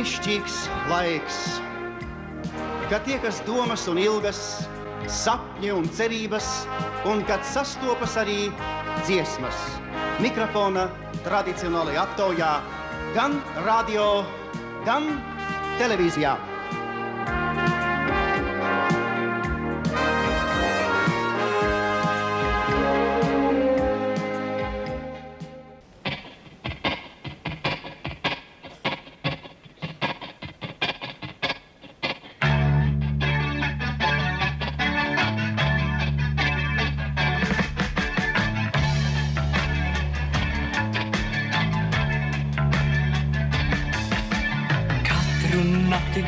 brīnišķīgs laiks, kad tiekas domas un ilgas, sapņi un cerības, un kad sastopas arī dziesmas. Mikrofona tradicionālajā aptaujā gan radio, gan televīzijā.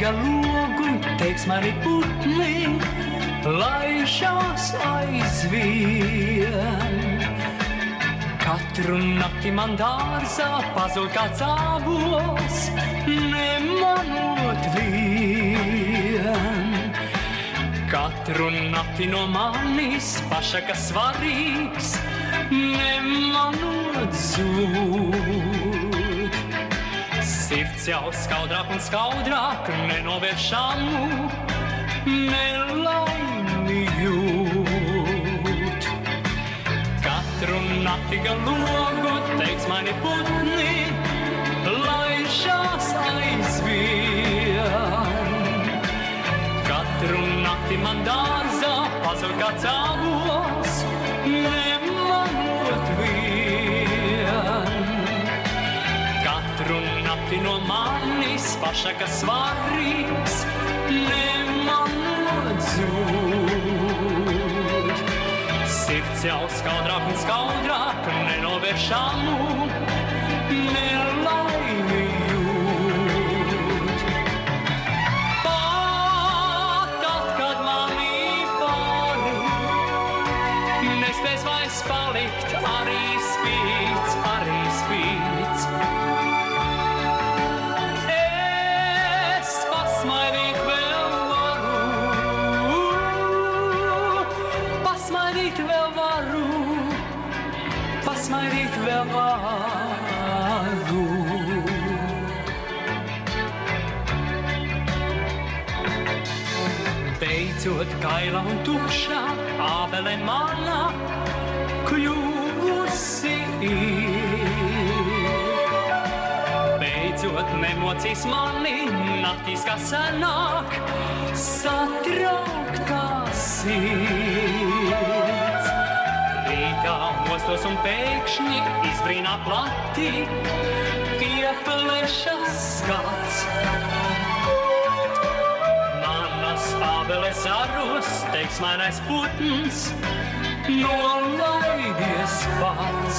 Logu teiks mani putni, laižās aizvien. Katru nakti man dārzā pazūd kāds ābols, nemanot vien. Katru nakti no manis paša, kas svarīgs, nemanot zūd. Sirds jau skaudrāk un skaudrāk, nenovēršamu nelaimi jūt. Katru nakti gan logu teiks mani putni, laižās aizvien. Katru nakti man dārzā pazūd kāds ābols, nemanot vien. Katru nakti no manis paša, kas svarīgs, nemanot zūd. Sirds jau skaudrāk un skaudrāk, nenovēršamu nelaimi jūt. Pat tad, kad mani pāri, nespēs vairs palikt, arī spīts, arī spīts. Pasmaidīt vēl varu. Beidzot kaila un tukša, ābele mana kļuvusi ir. Beidzot nemocīs mani naktīs, kā senāk, satraukta sirds. Rītā mostos un pēkšņi izbrīnā plati, ieplešas skats. Manas ābeles zaros teiks mainais putns, nolaidies pats.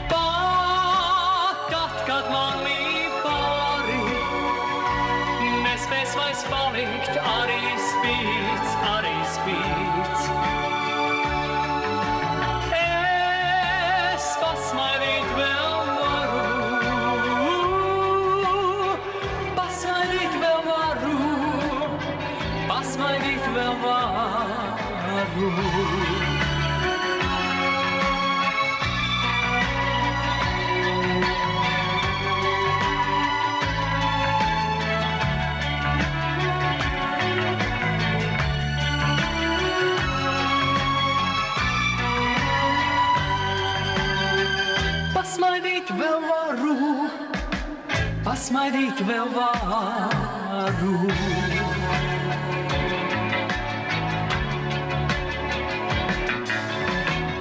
Pat tad, kad mani pāri, nespēs vairs palikt, arī spīts, arī spīts. Pasmaidīt vēl varu, pasmaidīt vēl varu, pasmaidīt vēl varu. Pasmaidīt vēl varu, pasmaidīt vēl varu.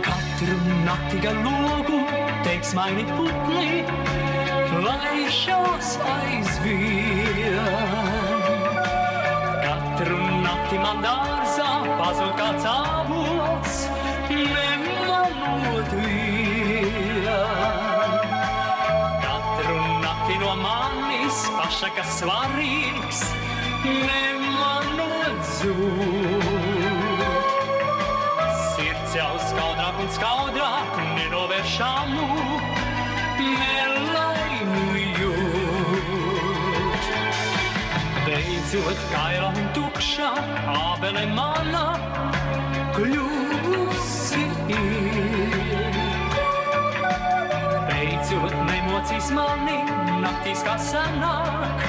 Katru nakti gan logu teiks mani putni, laižās aizvien. Katru nakti man dārzā pazūd kāds ābols, nemanot vien. Katru nakti no manis paša, kas svarīgs, nemanot zūd. Sirds jau skaudrāk un skaudrāk, nenovēršamu nelaimi jūt. Beidzot kaila un tukša, ābele mana kļuvusi ir. Beidzot nemocīs pamācīs mani naktīs kā senāk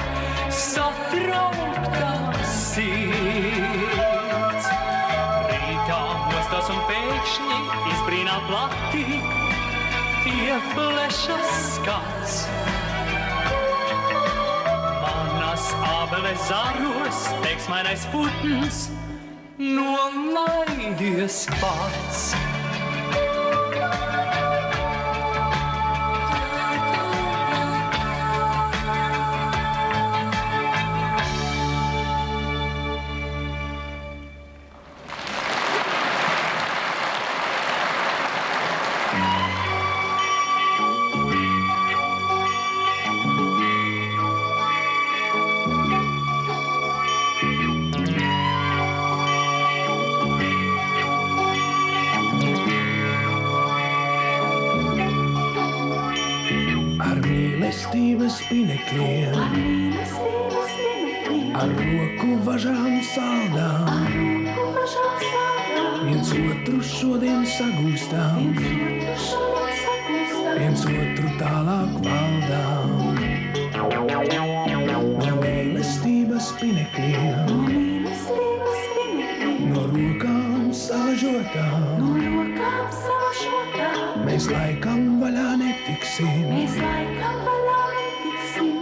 satrauktā sirds. Rītā mostos un pēkšņi izbrīnā plati tie plešas skats. Manas ābeles zaros teiksmainais putns nolaidies pats. Mīlestības pinekliem, ar roku važām saldām, viens otru šodien sagūstām, viens otru tālāk valdām. No mīlestības pinekliem, no rokām salažotām, mēs laikam vaļā netiksim,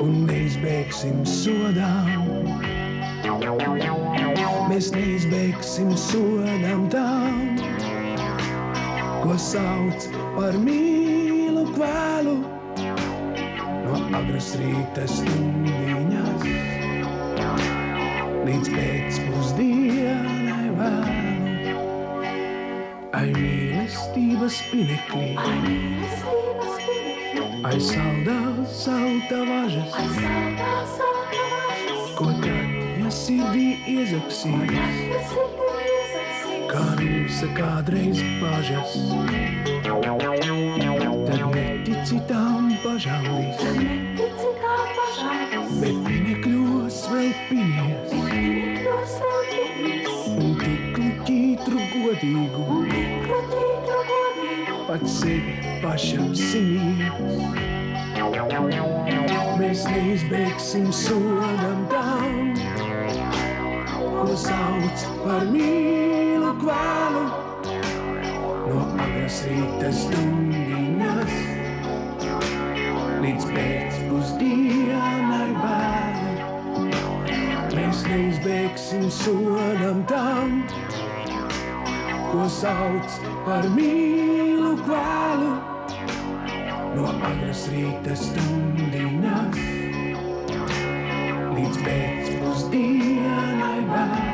un neizbēgsim sodām. Mēs neizbēgsim sodām tām, ko sauc par mīlu kvēlu. No agras rīta stundiņas līdz pēcpusdienai vēlu. Ai mīlestības pineklī, ai saldā salta važas, ko tad, ja sirdī iezaksīs, kā rūsa kādreiz bažas, tad netici tām bažām viss, bet pinekļos vēl pinies, un tiklu ķītru godīgu, pats sevi pašam sinīs. Mēs neizbēgsim sodam tām, ko sauc par mīlu kvēlu. No agras rīta stundiņas līdz pēcpusdienai vēlu. Mēs neizbēgsim sodam tām, ko sauc par mīlu kvēlu. No agras rīta stundiņas līdz pēcpusdienai vēlu.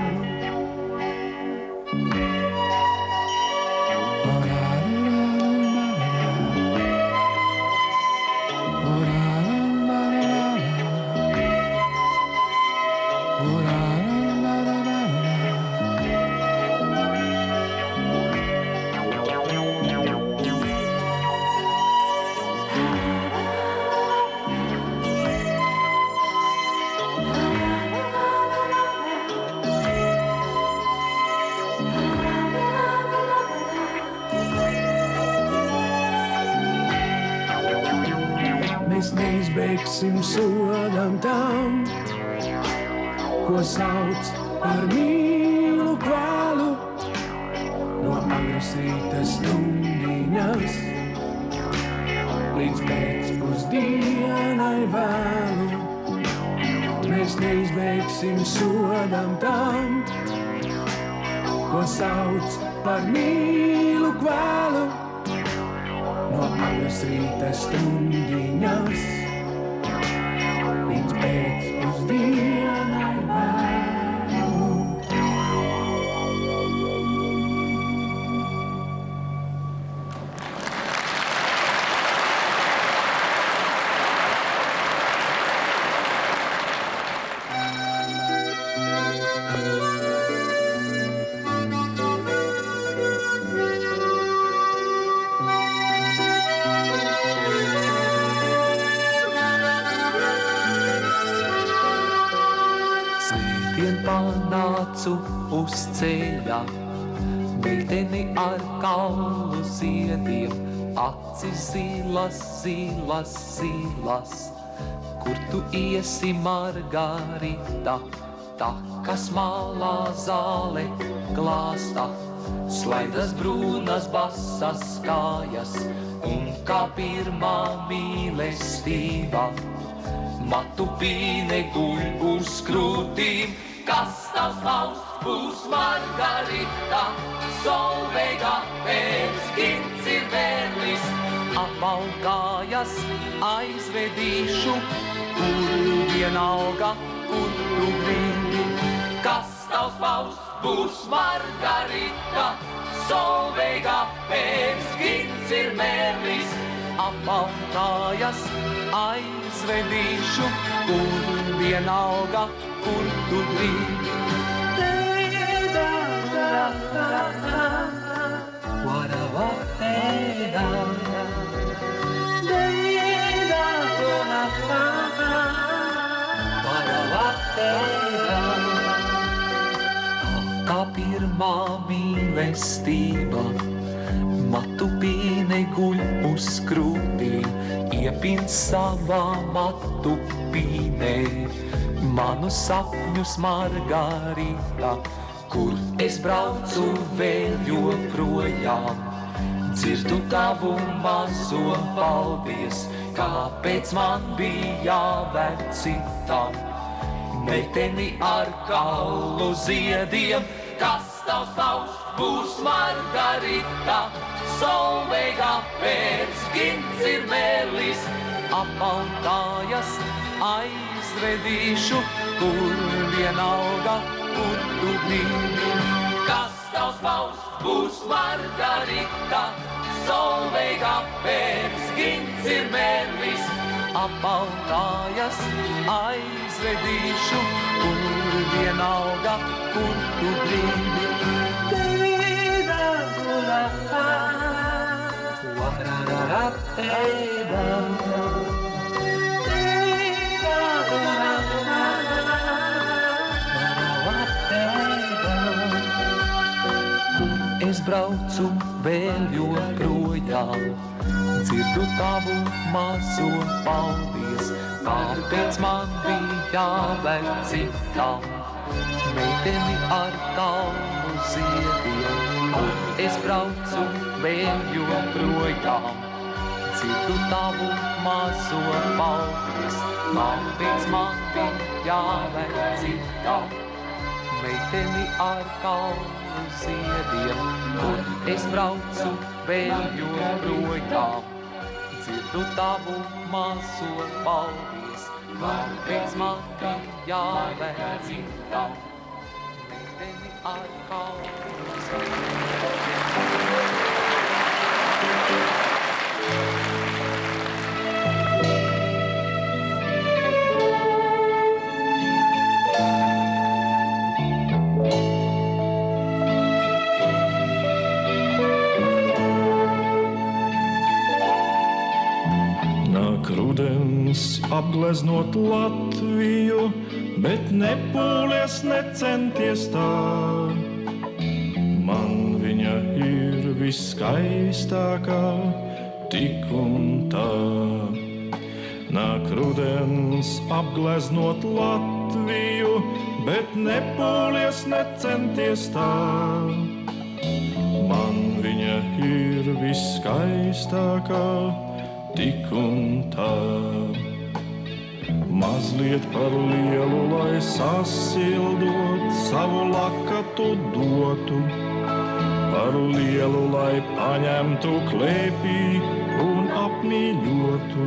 Mēs neizbēgsim sodam tām, ko sauc par mīlu kvēlu. No agras rīta stundiņas līdz pēcpusdienai vēlu. Mēs neizbēgsim sodam tām, ko sauc par mīlu kvēlu. No agras rīta stundiņas līdz pēcpusdienai vēlu. Panācu uz ceļa, meiteni ar kaulu ziediem, acis zilas, zilas, zilas. Kur tu iesi, Margarita, takas malā zāle glāsta. Slaidas brūnas basas kājas, un kā pirmā mīlestība. Matu pīne guļ uz krūtīm, kas tavs valsts būs, Margarita. Solveiga pēc gints ir vērlis, apvalkājas aizvedīšu, kur vienalga, kur tu gribi. Kas tavs valsts būs, Margarita. Solveiga pēc gints ir mērlis, apvalkājas aizvedīšu, kur vienalga, kur tu gribi. Kā pirmā mīlestība, matu pīne guļ uz krūtīm, iepin savā matu pīnē manu sapņus, Margarita. Kur es braucu vēl joprojām, dzirdu tavu mazo paldies, kāpēc man bija jāvērt citam. Meiteni ar kaulu ziediem, kas tavs valsts būs, Margarita. Solveiga pēc gints ir mērlis, apvalkājas aizvedīšu, kur vienalga, kur tu gribi. Kas tavs valsts būs, Margarita. Solveiga pēc gints ir mērlis, apvalkājas aizvedīšu, kur vienalga, kur tu gribi. Es braucu vēl joprojām, dzirdu tavu mazo paldies, kāpēc man bija jāvērt citam. Meiteni ar kaulu ziediem, es braucu vēl joprojām, dzirdu tavu mazo paldies, kāpēc man bija jāvērt citam. Meiteni ar kaulu ziediem, kur es braucu vēl joprojām, dzirdu tavu mazo paldies, kāpēc man bija jāvērt citam. Meiteni ar kaulu ziediem. Rudens apgleznot Latviju, bet nepūlies, necenties tā. Man viņa ir viskaistākā, tik un tā. Nāk rudens apgleznot Latviju, bet nepūlies, necenties tā. Man viņa ir viskaistākā, tik un tā. Mazliet par lielu, lai sasildot, savu lakatu dotu. Par lielu, lai paņemtu klēpī un apmīļotu.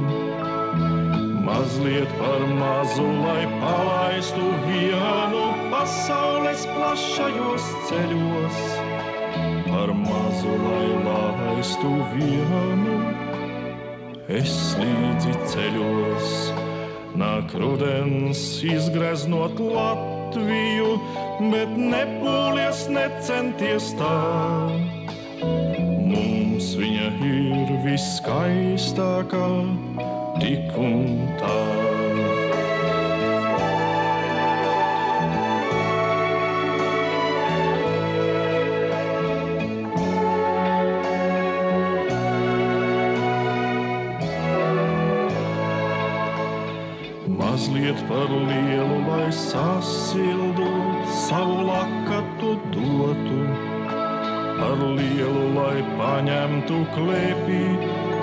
Mazliet par mazu, lai palaistu vienu pasaules plašajos ceļos. Par mazu, lai laistu vienu es līdzi ceļos. Nāk rudens izgreznot Latviju, bet nepūlies, necenties tā. Mums viņa ir viskaistākā, tik un tā. mazliet par lielu, lai sasildu, savu lakatu dotu. Par lielu, lai paņemtu klēpī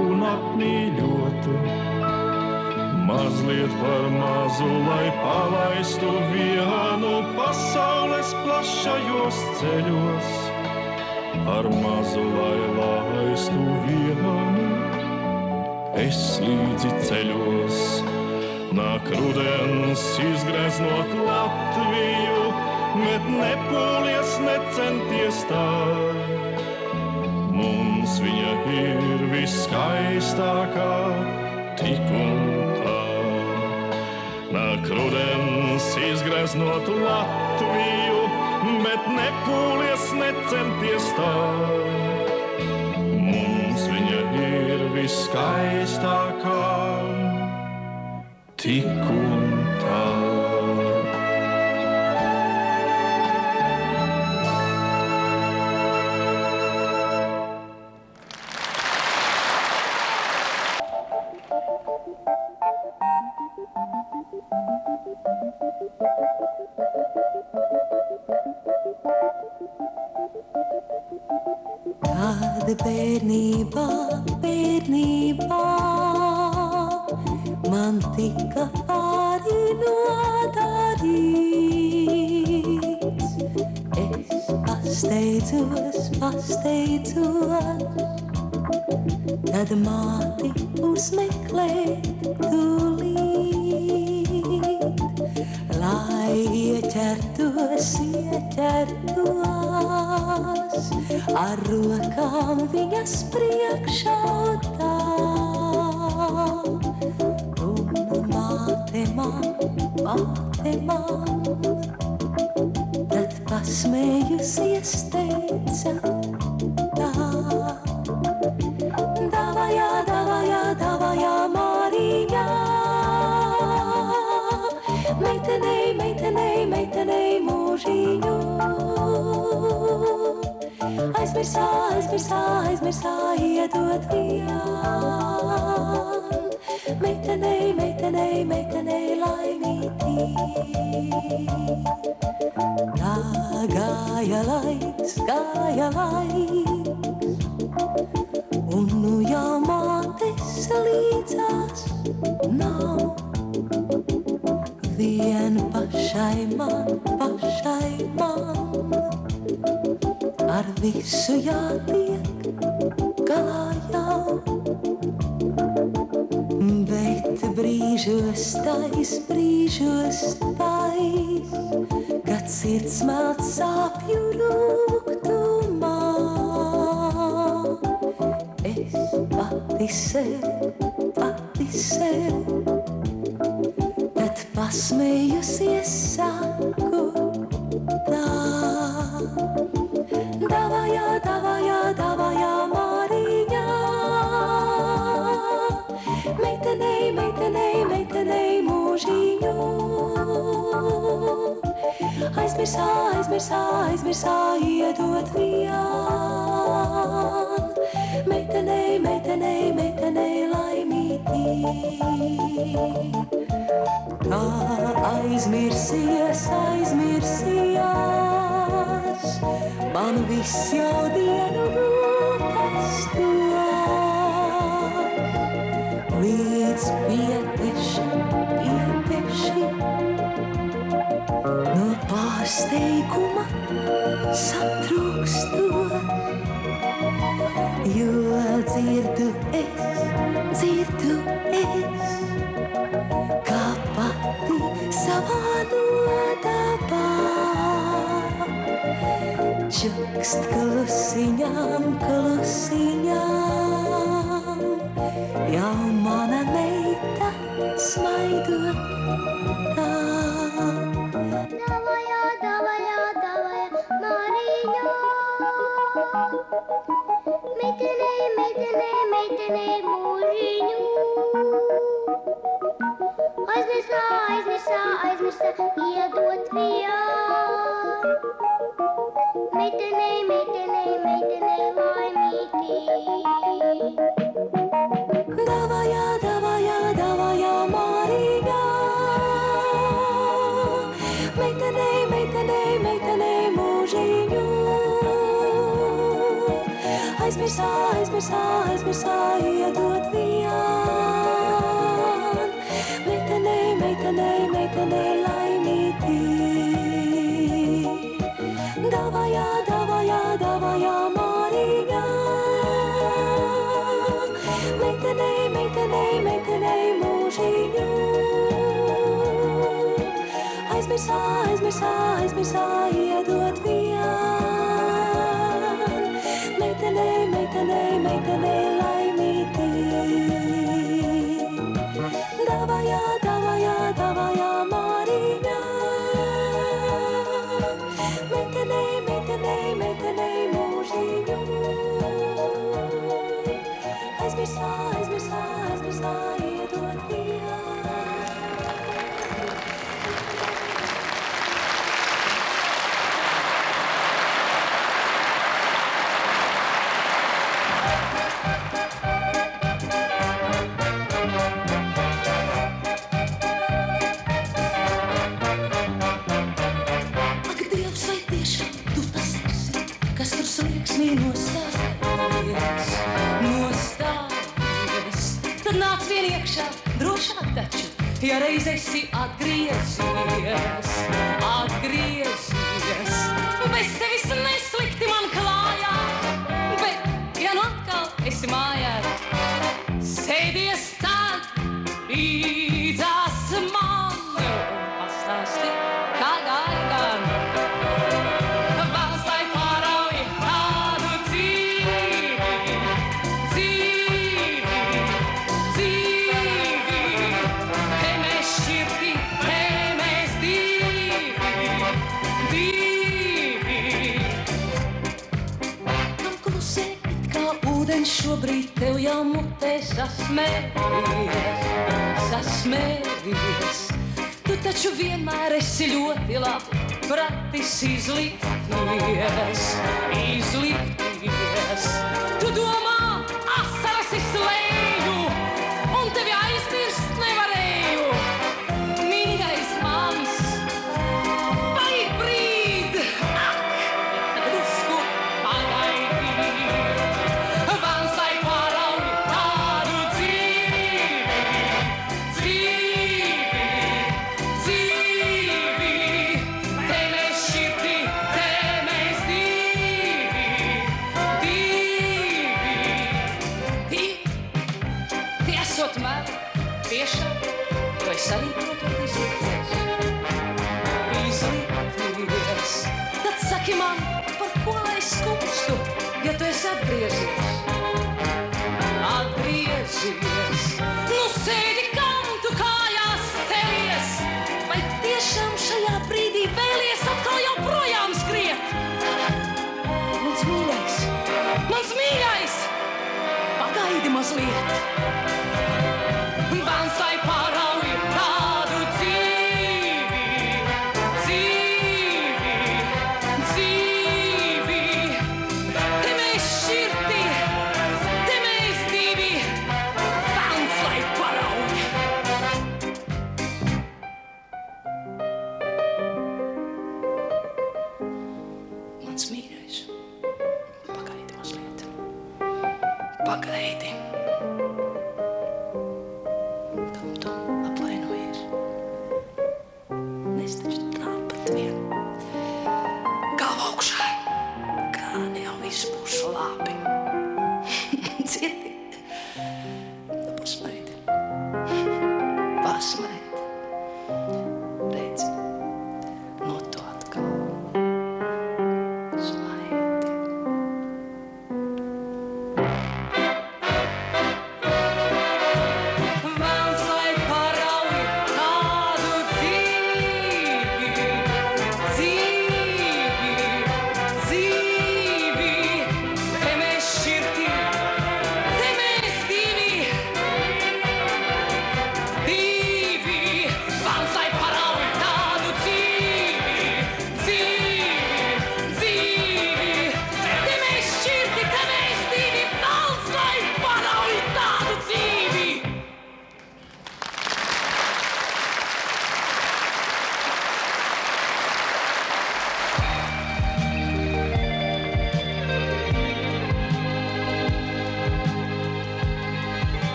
un apmīļotu. Mazliet par mazu, lai palaistu vienu pasaules plašajos ceļos. Par mazu, lai laistu vienu, es līdzi ceļos. Nāk rudens izgreznot Latviju, bet nepūlies, necenties tā. Mums viņa ir viskaistākā, tik un tā. Nāk rudens izgreznot Latviju, bet nepūlies, necenties tā. Mums viņa ir viskaistākā, tik un tā. Kad bērnībā man tika pāri nodarīts, es pasteidzos, tad māti uzmeklēt tūlīt, lai ieķertos, ar rokām viņas priekšā tā. Un māte man, tad pasmējusies teica tā. Davajā, Māriņā, meitenei mūžiņu. Aizmirsā, iedot vien. Meitenei laimītī. Tā gāja laiks, un nu jau mātes līdzās nav. Vien pašai man, ar visu jātiek galā jau. Bet brīžos tais, kad sirds melt sāpju rūgtumā. Es pati sev, tad pasmējusies saku tā. Davajā, Māriņā, meitenei mūžiņu. Aizmirsā, iedot vien. Meitenei laimītī. Kā aizmirsies, man viss jau dienu rūpes to. Līdz pieteši, no pārsteiguma satrūkstot, jo dzirdu es, kā pati savā nodabā. Čukst klusiņām, jau mana meita smaidot tā. Davajā, Māriņā, meitenei mūžiņu. Aizmirsā, iedot vien. Meitenei laimītī. Davajā, Māriņā, Aizmirsā, aizmirsā, aizmirsā, iedot vien. Meitenei, meitenei, meitenei laimītī. Davajā, davajā, davajā, Māriņā. Meitenei, meitenei, meitenei mūžiņu. Aizmirsā, aizmirsā, aizmirsā, iedot vien. Meitenei, meitenei, meitenei laimītī. Davajā, davajā, davajā, Māriņā. Meitenei, meitenei, meitenei mūžiņu. Aizmirsā, aizmirsā, aizmirsā, iedot vien. Tad nāc vien iekšā, drošāk taču, ja reiz esi atgriezies, atgriezies. Bez tevis neslikti man klājā, bet ja nu atkal esi mājā, sēdies tad līdzās man, pastāsti, kā gāja gan. Šobrīd tev jau mutē sasmējies, sasmējies. Tu taču vienmēr esi ļoti labi pratis izlikties, izlikties. Tu domā, asaras izslēju, un tevi aizmirst nevarēju. Mīļais mans, vai brīd, ak, drusku pagaidīt. Es arī protot izlikties, izlikties. Tad saki man, par ko lai skumstu, ja tu esi atgriezies, atgriezies. Nu sēdi, kam tu kājās celies, vai tiešām šajā brīdī vēlies atkal jau projām skriet? Mans mīļais, pagaidi mazliet. Bans lai pārauj tādu dzīvi, dzīvi, dzīvi. Te mēs šķirti, te mēs divi, bans lai pārauj. Mans mīļais, pagaidi mazliet, pagaidi.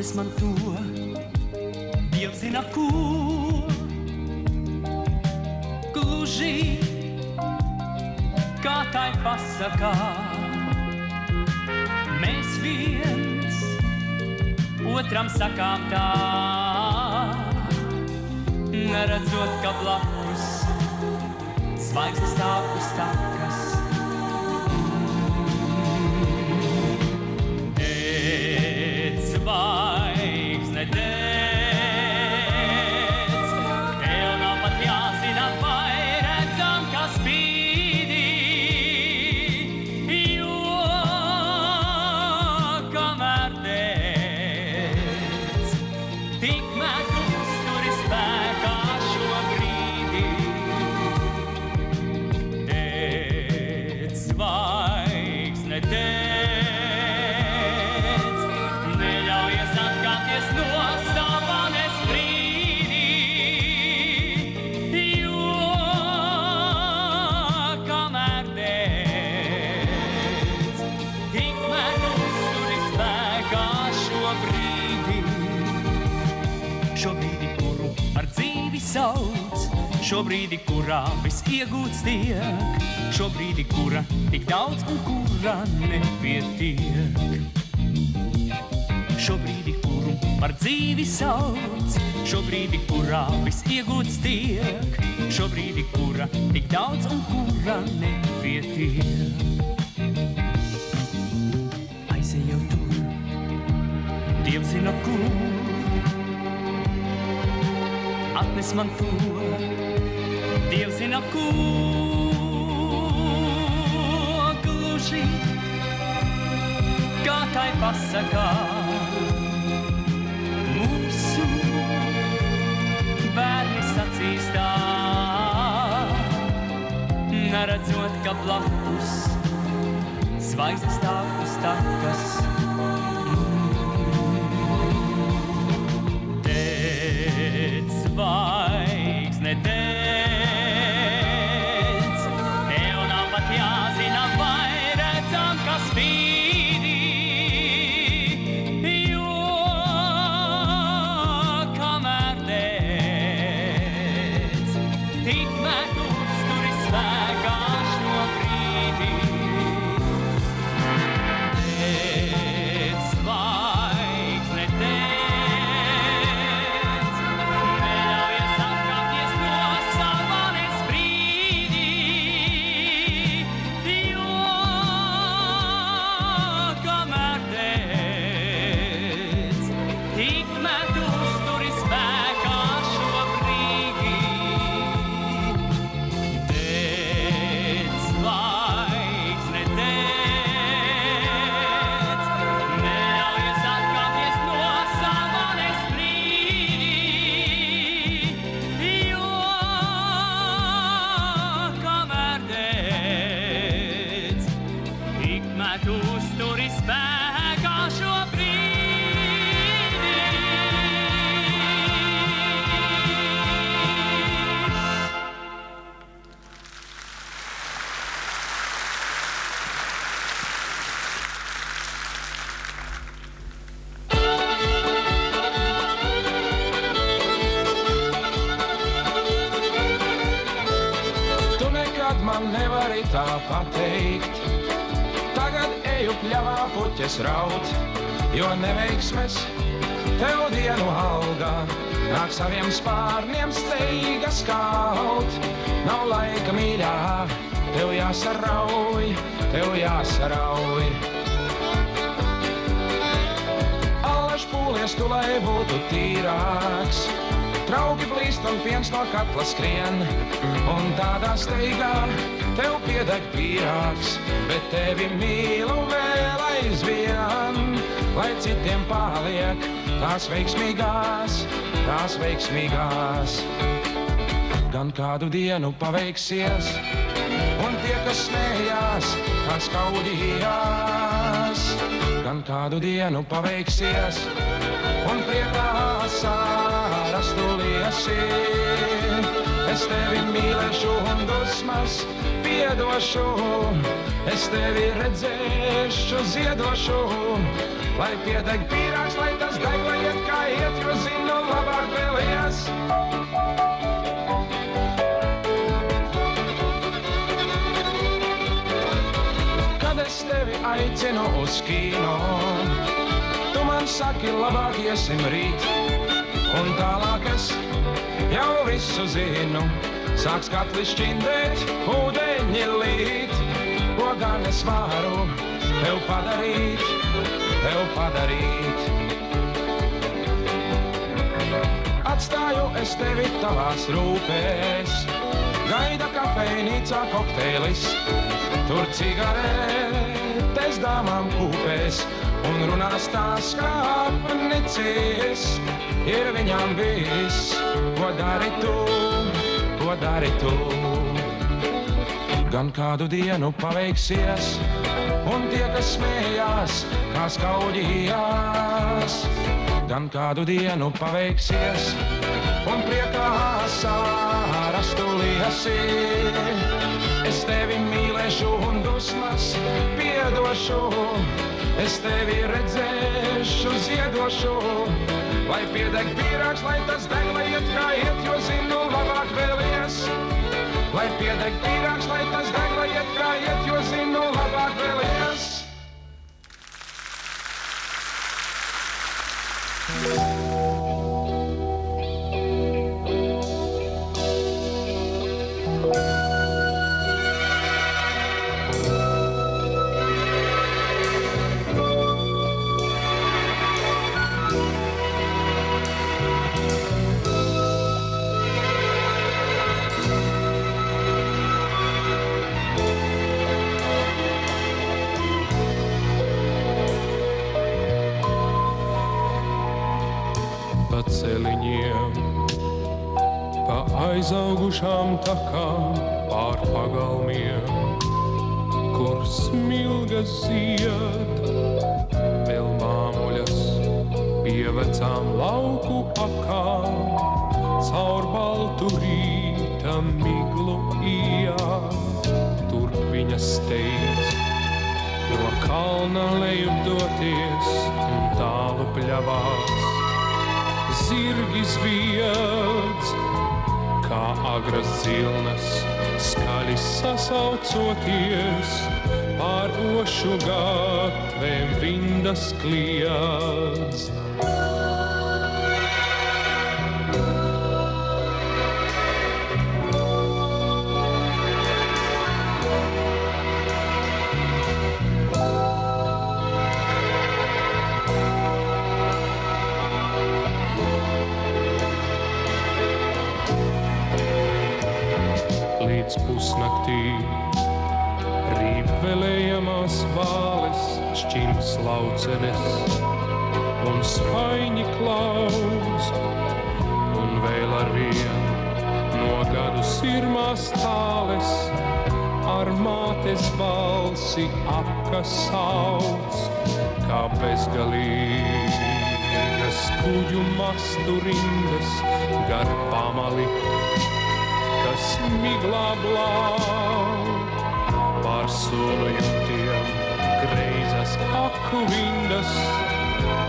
atnes man to, Dievs zina ko, gluži, kā tai pasakā. Mēs viens otram sakām tā, neredzot, ka blakus zvaigznes stāv uz takas. Zvaigzne dēc, tev nav pat jāzina, vai redzam, kas spīdī, jo kamēr dēc, tikmēr uzturi spēkā šo brīdi. Dēc, zvaigzne dēc, Šobrīdi, kurā viss iegūts tiek, šobrīdi, kura tik daudz un kura nepietiek. Šobrīdi, kuru par dzīvi sauc, šobrīdi, kurā viss iegūts tiek, šobrīdi, kura tik daudz un kura nepietiek. Aizejau tur, Dievs zina kur, atnes man to, Dievs zina ko, gluži, kā tai pasakā. Mūsu bērni sacīs tā, neredzot, ka blakus zvaigznes stāv uz takas. Dēc, zvaigzne dēc, tev nav pat jāzina, vai redzam, kas spīdī, jo kamēr dēc, tikmēr uzturi spēkā šo brīdi. Dēc, zvaigzne dēc, man nevari tā pateikt. Tagad eju pļavā puķes raut, jo neveiksmes tev dienu algā. Nāk saviem spārniem steigas kaut. Nav laika, mīļā, tev jāsarauj, tev jāsarauj. Allaž pūlies tu, lai būtu tīrāks. Trauki blīst un piens no katla skrien, un tādā steigā tev piedeg pīrāgs, bet tevi mīlu vēl aizvien, lai citiem paliek tās veiksmīgās, tās veiksmīgās. Gan kādu dienu paveiksies, un tie, kas smējās, tās kaudījās. Gan kādu dienu paveiksies, un priekā sāras tu liesi. Es tevi mīlēšu un dusmas piedošu, es tevi redzēšu, ziedošu, lai piedeg pīrāgs, lai tas deg, lai iet kā iet, jo zinu labāk vēl ies. Kad es tevi aicinu uz kino, tu man saki labāk iesim rīt, un tālāk es jau visu zinu. Sāks katli šķindēt, ūdeņi līt, ko gan es varu tev padarīt, tev padarīt. Atstāju es tevi tavās rūpēs, gaida kafejnīcā kokteilis, tur cigaretes dāmām kūpēs, un runās tās kā apnicis, ir viņām viss, ko dari tu. Ko dari tu? Gan kādu dienu paveiksies, un tie, kas smējās, kā skaudījās. Gan kādu dienu paveiksies, un priekā sāras tu liesi. Es tevi mīlēšu un dusmas piedošu, es tevi redzēšu, ziedošu. Lai piedeg pīrāgs, lai tas deg, lai iet kā iet, jo zinu labāk vēl ies. Lai piedeg pīrāgs, lai tas deg, lai iet kā iet, jo zinu labāk vēl ies. Celiņiem, pa aizaugušām takām, pār pagalmiem, kur smilgas zied, vēl māmuļas pie vecām lauku akām, caur baltu rīta miglu iet, turp viņas steidz, no kalna lejup doties un tālu pļavās. Zirgi zviedz, kā agras dzilnas, skaļi sasaucoties, pār ošu gatvēm vindas kliedz. Līdz pusnaktī rīpvelējamās vāles, šķims laucenes un spaiņi klaus, un vēl arvien no gadu sirmās tāles ar mātes balsi akas sauc, kā bezgalīgas kuģu mastu rindas gar pamali. Kas miglā blāk, pār solojumtiem greizas aku vindas,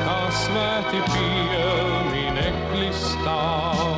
kā svēti pieminekļi stāv.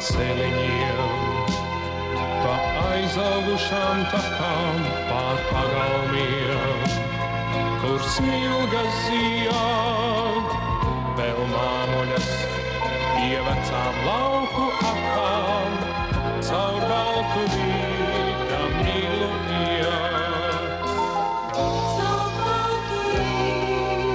Celiņiem, pa aizaugušām takām, pār pagalmiem, kur smilgas zied, vēl māmuļas pie vecām lauku akām, caur baltu rīta miglu iet. Caur baltu rīta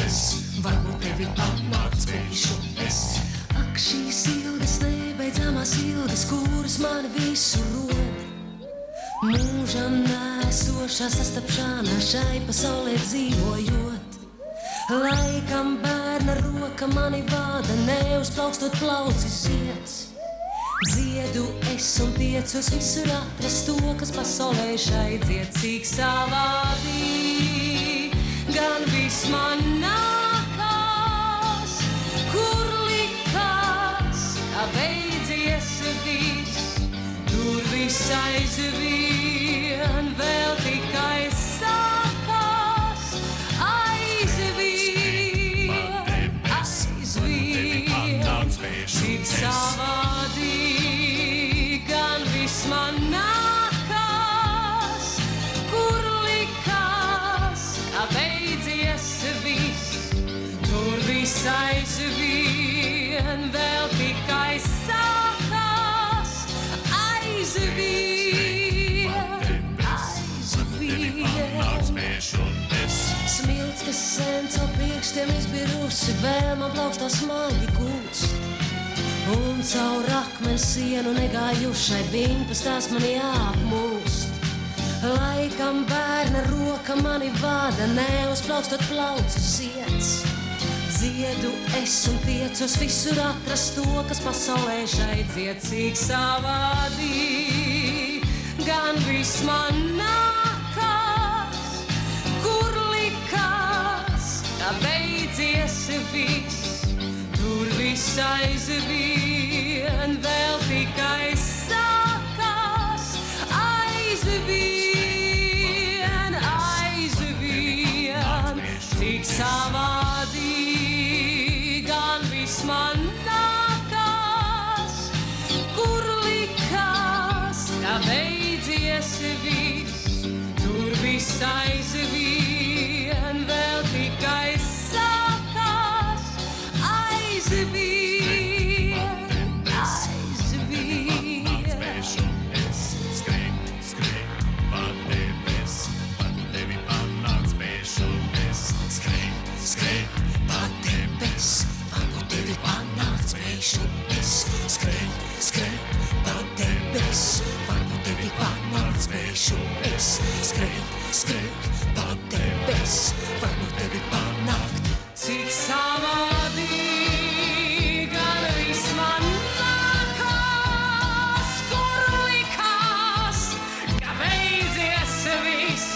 es, varbūt tevi panākt spēšu es. Ak, šīs ilgas, nebeidzamās ilgas, kuras mani visu rod. Mūžam nēsošā sastapšana šai pasaulē dzīvojot. Laikam bērna roka mani vada, neuzplaukstot plaucis zieds. Dziedu es un tiecos visur atrast to, kas pasaulē šai dzied, cik savādī. Gan viss man nākās, kur likās, kā beidzies viss. Tur viss aizvien, vēl tikai sākās. Cik savādī, gan viss man nākās, kur likās, kā beidzies viss. Tur viss aizvien, vēl tikai sākās. Smilts, kas sen caur pirkstiem izbirusi, vēl man plaukstā smaļi gūst. Un caur akmens sienu negājušai viņpastās man jāapmūst. Laikam bērna roka mani vada, neuzplaukstot plaucis zieds. Dziedu es un tiecos visur atrast to, kas pasaulē šai dzied, cik savādī. Gan viss man nākās, kur likās, kā beidzies viss. Tur viss aizvien, vēl tikai sākās. Aizvien, cik savādī, gan viss man nākās, kur likās, kā beidzies viss. Tur viss aizvien, vēl tikai sākās. Aizvien, Skrien pa debes, par tevi panākt spēšu es. Skrien pa debes, varbūt tevi panākt spēšu es. Skrien pa debes, varbūt tevi panākt spēšu es. Skrien pa debes, varbūt tevi panākt. cik savādī, gan viss man nākās, kur likās, ka beidzies viss.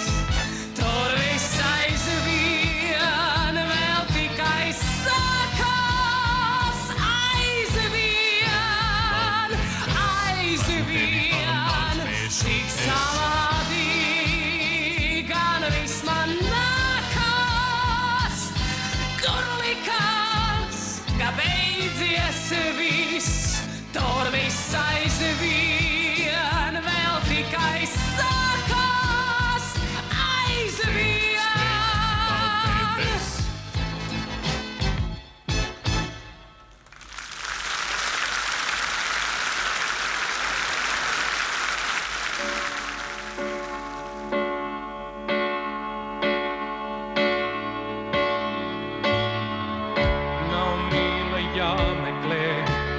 Tur viss aizvien, vēl tikai sākās. Aizvien, cik savādī, gan viss man nākās, kur likās, ka beidzies viss. Tur viss aizvien, vēl tikai sākās. Aizvien. Nav mīla jāmeklē,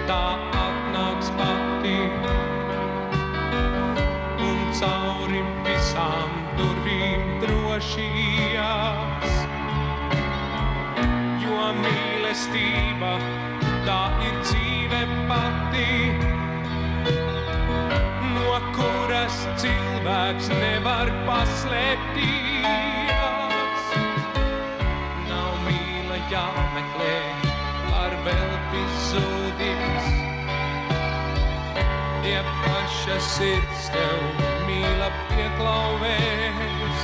tā atnāks pati. Un cauri visām durvīm droši ies. Jo mīlestība, tā ir dzīve pati, no kuras cilvēks nevar paslēpties. Nav mīla jāmeklē, ar velti zūdīs. Tie paša sirds tev mīla pieklauvēs.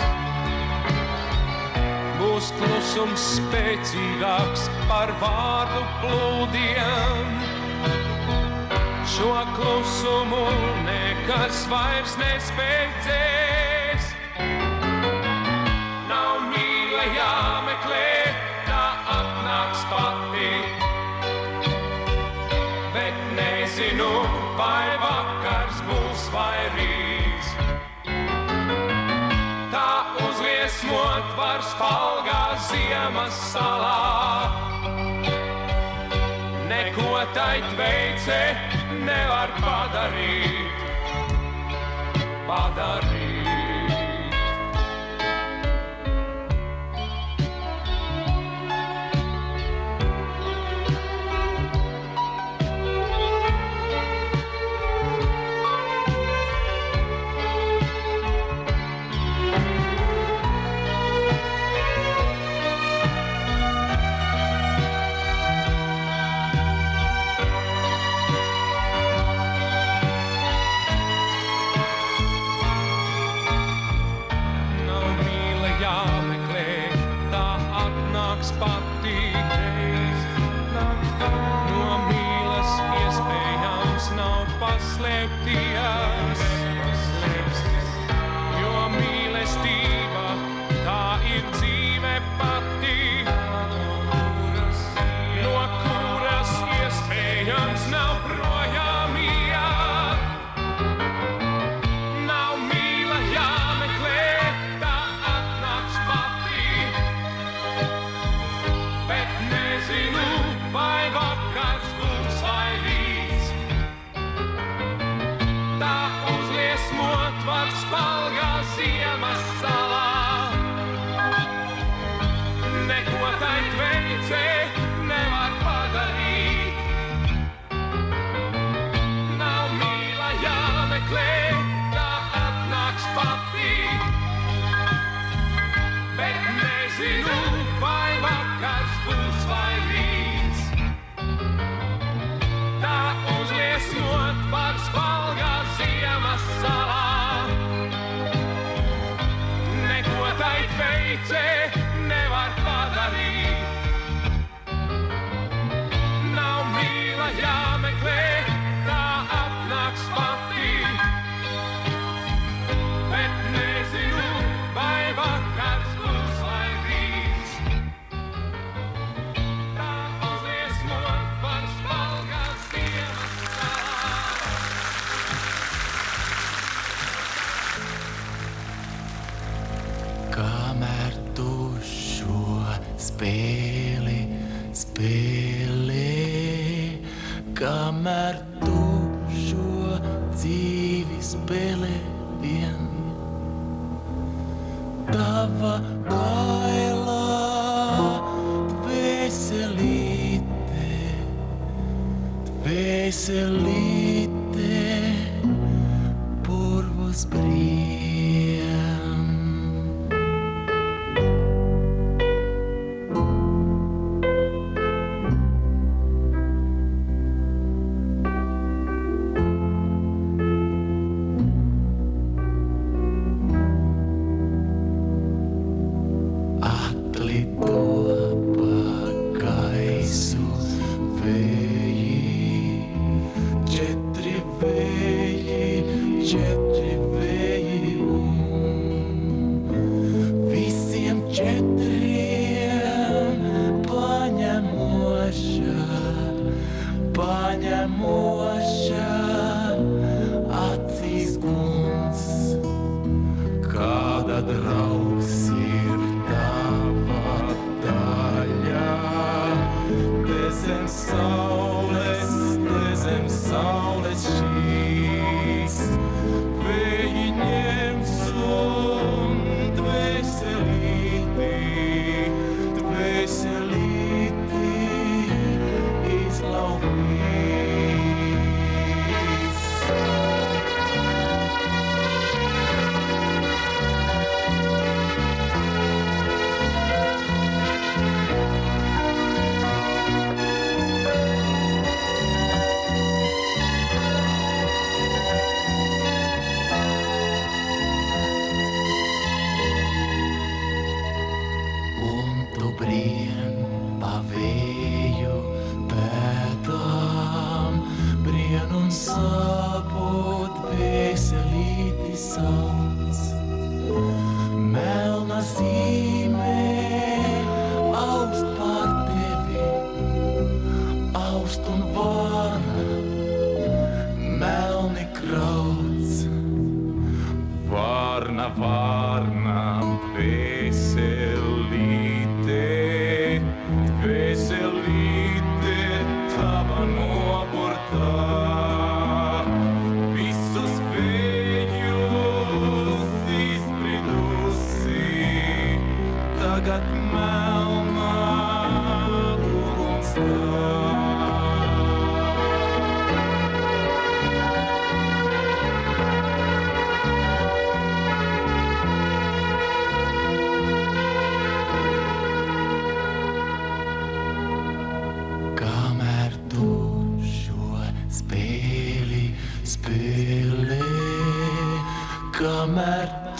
Būs klusums spēcīgāks par vārdu plūdiem. Šo klusumu nekas vairs nespēj dzēst. Nav mīla jāmeklē, tā atnāks pati. Bet nezinu, vai vakars būs vai rīts. Tā uzliesmot var spalgā zīmēt. ziemas salā. Neko tai tveice nevar padarīt. Jo mīlestība tā ir dzīve pati, no kuras iespējams nav projām iet. Nav mīla jāmeklē, tā atnāks pati, bet nezinu, vai vakars būs vai rīts. Tā uzliesmot var spalgā ziemas salā. Neko tai tveice nevar padarīt. Nav mīla jāmeklē, tā atnāks pati, bet nezinu, vai vakars būs vai rīts. Tā uzliesmot var spalgā ziemas salā. Neko tai tveice nevar padarīt. Nav mīla jāmeklē, tā atnāks pati, bet nezinu, vai vakars būs vai rīts. Tā uzliesmot var spalgā ziemas salā. Kamēr tu šo spēli spēlē, kamēr tu šo dzīvi spēlē vien, tava kailā dvēselīte purvus briem. Četri vēji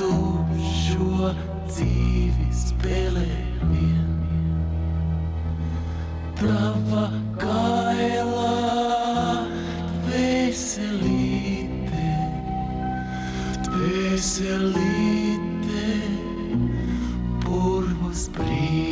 tu šo dzīvi spēlē vien. Tava kailā dvēselīte, dvēselīte, purvus brien.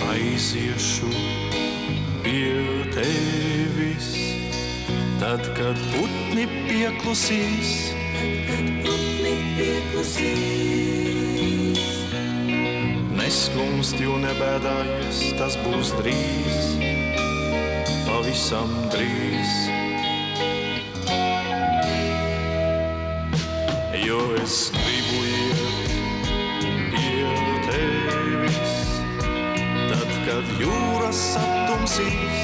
Aiziešu pie tevis, tad, kad putni pieklusīs. Neskumsti un nebēdājies, tas būs drīz, pavisam drīz. Jo es gribu iet pie tevis, tad, kad jūras aptumsīs.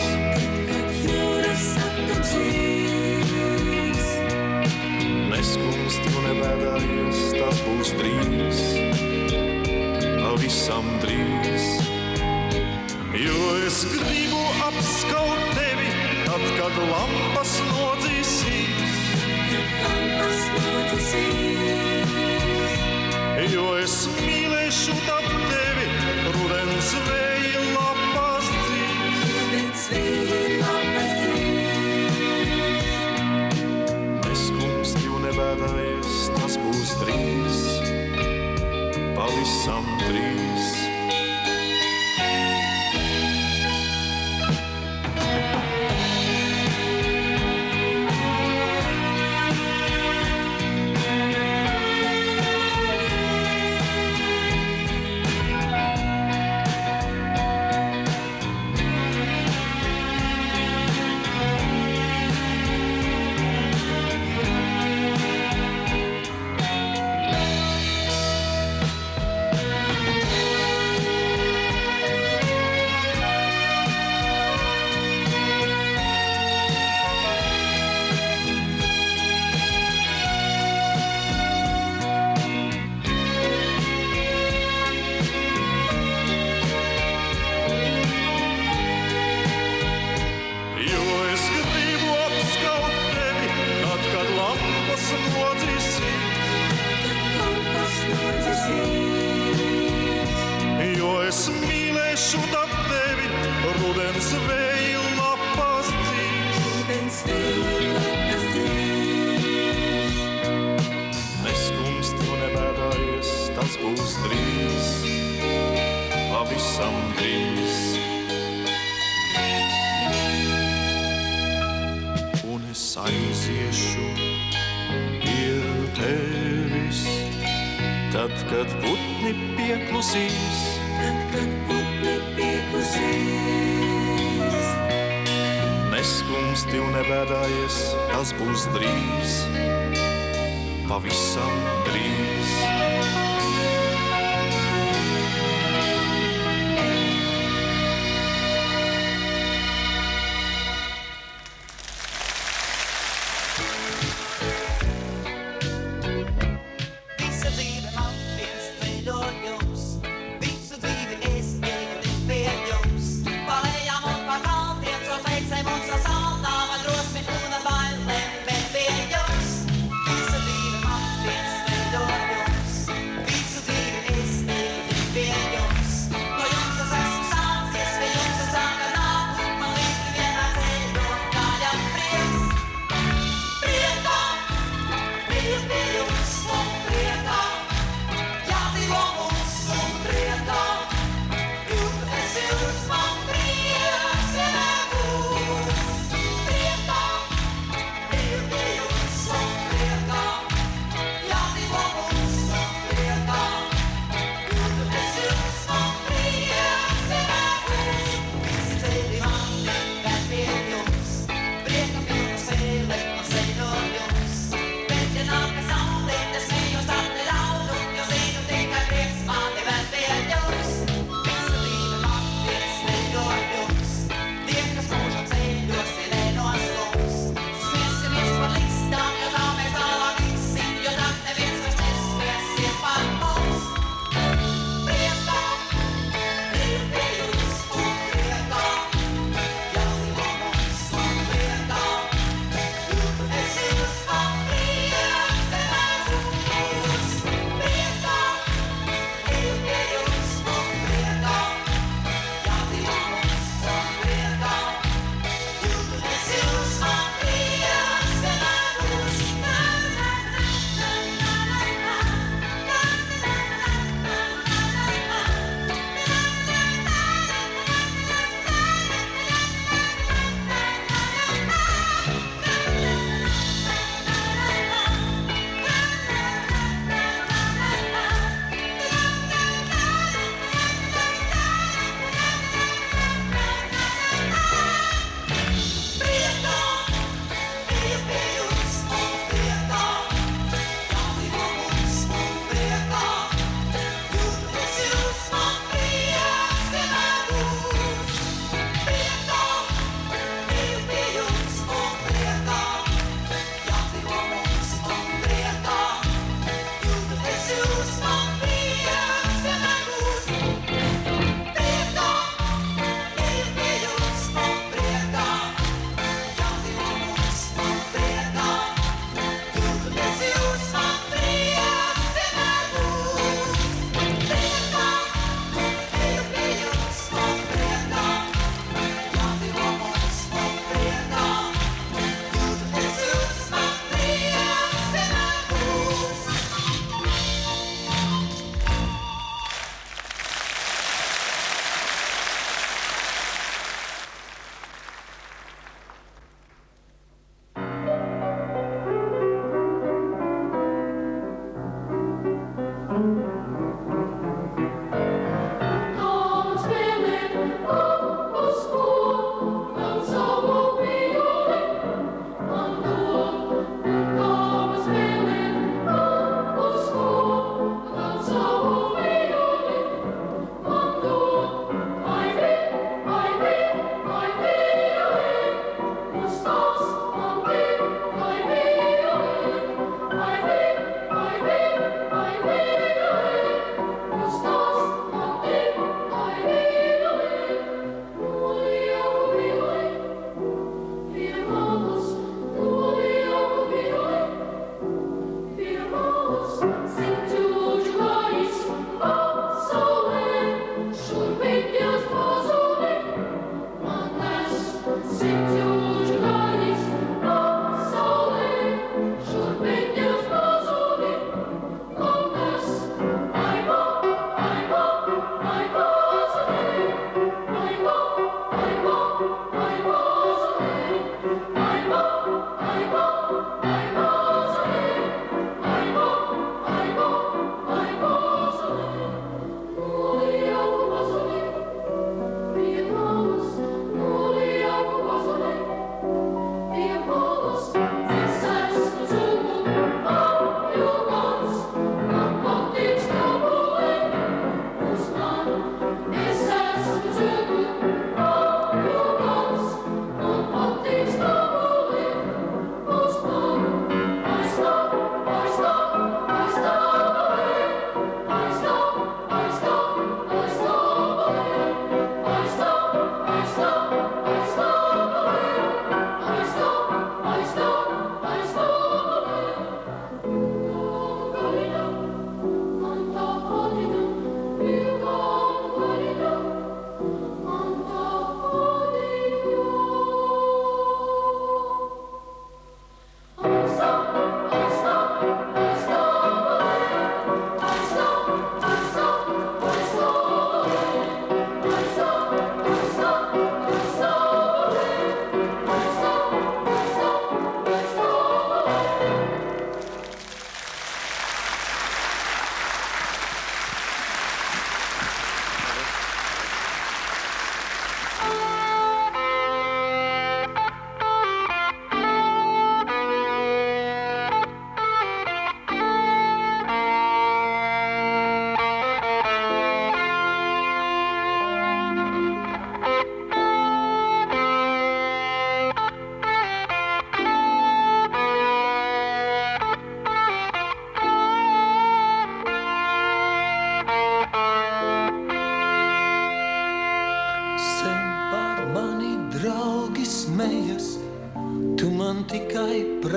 Neskumsti un nebēdājies, tas būs drīz, pavisam drīz. Jo es gribu apskaut tevi, tad, kad lampas nodzīsīs. Jo es mīlēšu tad tevi, rudens vēja lapas dzīs. Neskumsti un nebēdājies, tas būs drīz, pavisam drīz. tas būs drīz, pavisam drīz. Un es aiziešu pie tevis, tad, kad putni pieklusīs. Neskumsti un nebēdājies, tas būs drīz, pavisam drīz. Visa dzīve man viens ceļojums, visu dzīvi es ietu pie jums. Palējām un pa kaltiem, so teicēm un sasaltām, ar drosmi un ar bailēm, bet pie jums. Visa dzīve man viens ceļojums.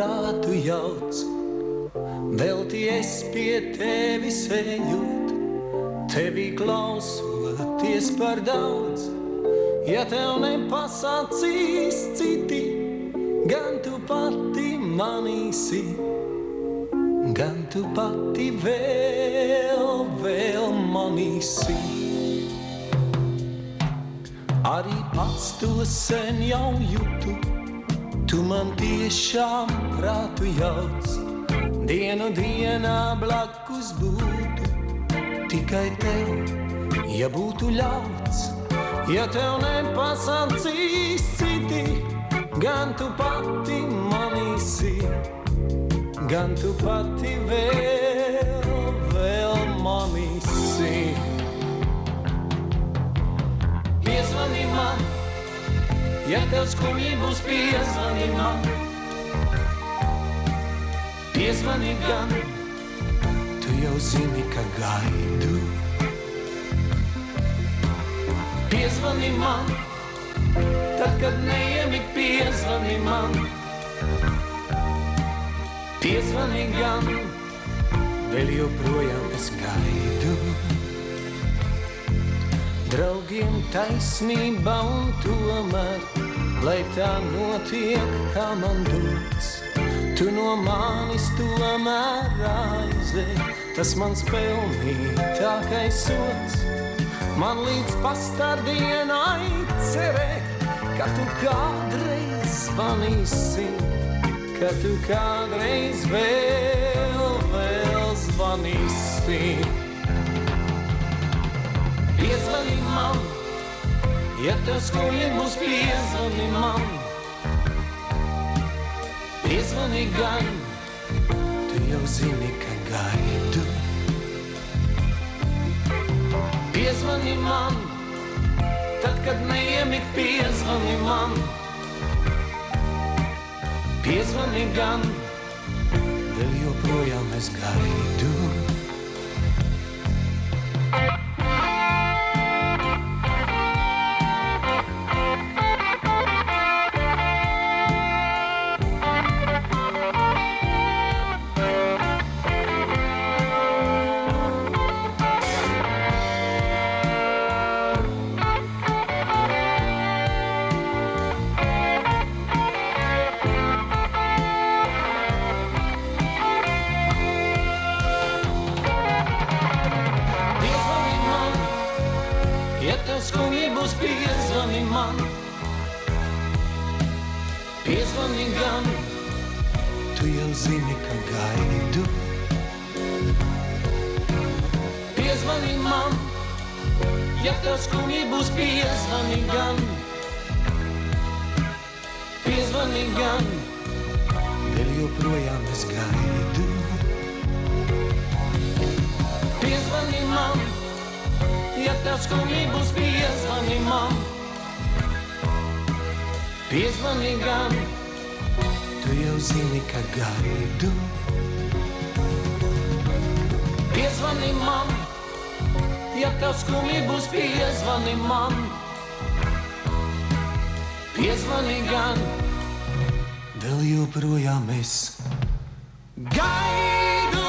prātu jauc, velties pie tevis ejot, tevi klausoties par daudz. Ja tev nepasacīs citi, gan tu pati manīsi, gan tu pati vēl manīsi. Arī pats to sen jau jūtu, tu man tiešām prātu jauc. Dienu dienā blakus būtu, tikai tev, ja būtu ļauts. Ja tev nepasacīs citi, gan tu pati manīsi, gan tu pati vēl manīsi. Piezvani man, ja tev skumji būs, piezvani man. Piezvani gan, tu jau zini, ka gaidu. Piezvani man, tad, kad neiemik, piezvani man. Piezvani gan, vēl joprojām es gaidu. Draugiem taisnība un tomēr, lai tā notiek, kā man dots. Tu no manis tomēr aizej, tas mans pelnītākais sots. Man līdz pastardienai cerēt, ka tu kādreiz zvanīsi, ka tu kādreiz vēl zvanīsi. Piezvani man, ja tev skumji būs, piezvani man. Piezvani gan, tu jau zini, ka gaidu. Piezvani man, tad, kad neiemik, piezvani man. Piezvani gan, vēl joprojām es gaidu. Piezvani gan, tu jau zini, ka gaidu. Piezvani man, ja tev skumji būs, piezvani gan. Piezvani gan, vēl joprojām es gaidu. Piezvani man, ja tev skumji būs, piezvani man. Piezvani gan, tu jau zini, ka gaidu. Piezvani man, ja tev skumji būs, piezvani man. Piezvani gan, vēl joprojām es gaidu.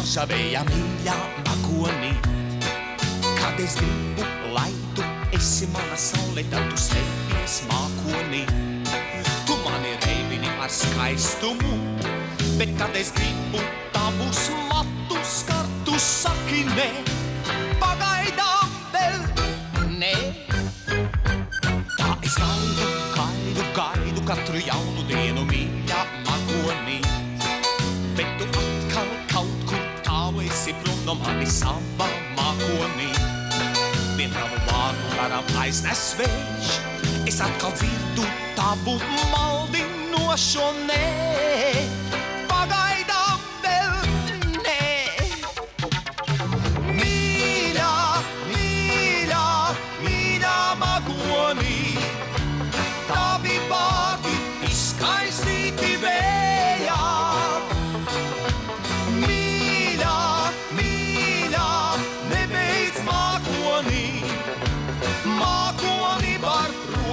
Savēja mīļā magonīt. Kad es gribu, lai tu esi mana saule, tad tu slēpies mākonīt. Tu mani reibini ar skaistumu, bet kad es gribu tavus matus skart, tu saki nē. Pagaidām vēl nē. Tā es gaidu katru jaunu dienu mīļā magonīt. Bet tu atkal kaut kur tālu esi prom no mani savā mākonī. Vien tavu vārdu garam aiznes vējš, es atkal dzirdu tavu maldinošo nē. Pagaidām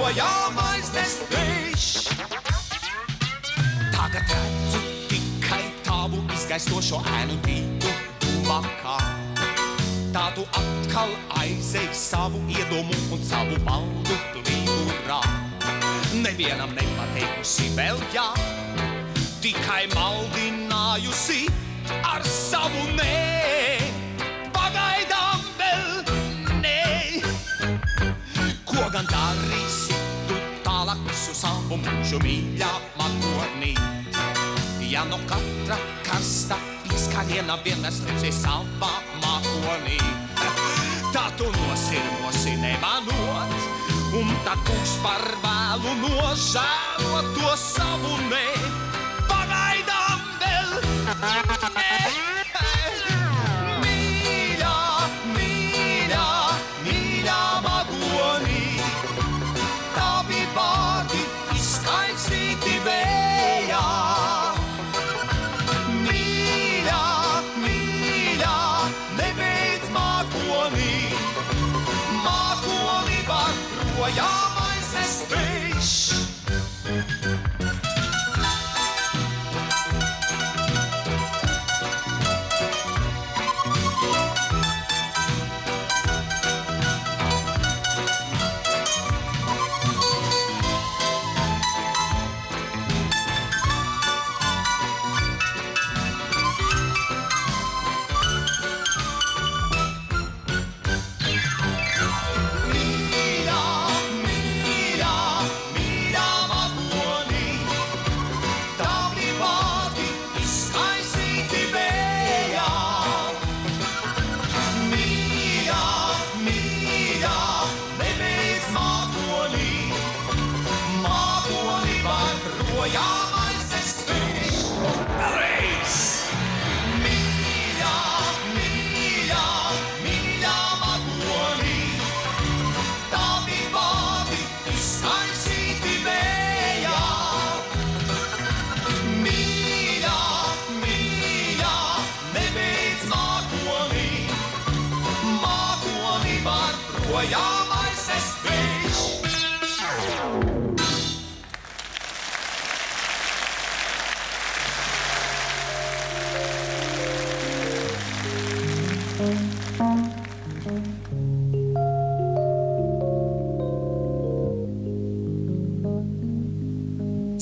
projām aiznes vējš. Tagad redzu tikai tavu izgaistošo ēnu tītu tuvākā. Tā tu atkal aizej savu iedomu un savu maldu līgurā. Nevienam nepateikusi vēl jā, tikai maldinājusi ar savu nē. Pagaidām vēl nē. Ko gan darīsi tu tālāk visu savu mūžu mīļā magonīt? Ja no katra karsta pieskariena vienmēr slēpsies savā mākonī, tā tu nosirmosi nemanot, un tad būs par vēlu nožēlot to savu nē. Pagaidām vēl nē. Mīļā, mīļā, mīļā magonī, tavi vārdi izkaisīti vējā. Mīļā, mīļā, nebeidz mākonī, mākonī var projām aiznes vējš.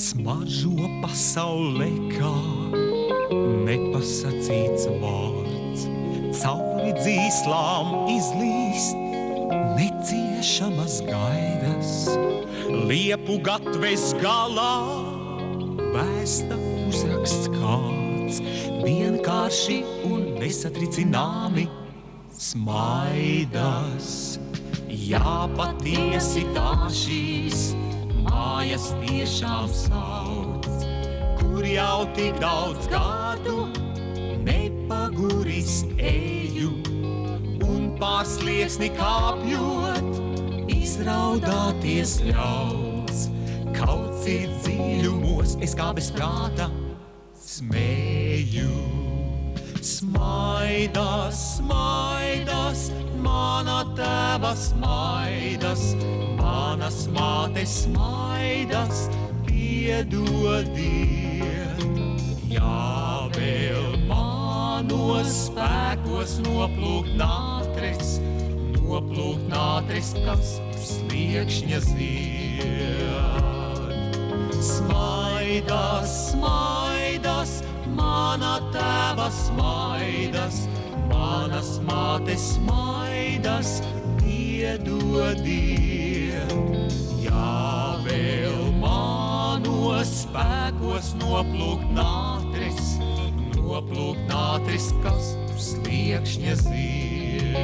Smaržo pasaulē kā nepasacīts vārds, cauri dzīslām izlīst neciešamas gaidas, liepu gatves galā vēsta uzraksts kāds, vienkārši un nesatricināmi smaidas. Jā, patiesi tā šīs mājas tiešām sauc, kur jau tik daudz gadu nepaguris eju, un pār slieksni kāpjot, izraudāties ļauts. Kauts ir dziļumos, es kā bez prāta smēju. Smaidas, smaidas, mana tēva smaidas, manas mātes smaidas, piedodiet. Jā, vēl manos spēkos noplūkt nātris, kas sliekšņa zied. Smaidas, smaidas, mana tēva smaidas, manas mātes smaidas, piedodiet. Jā, vēl manos spēkos noplūkt nātris, kas sliekšņa zied.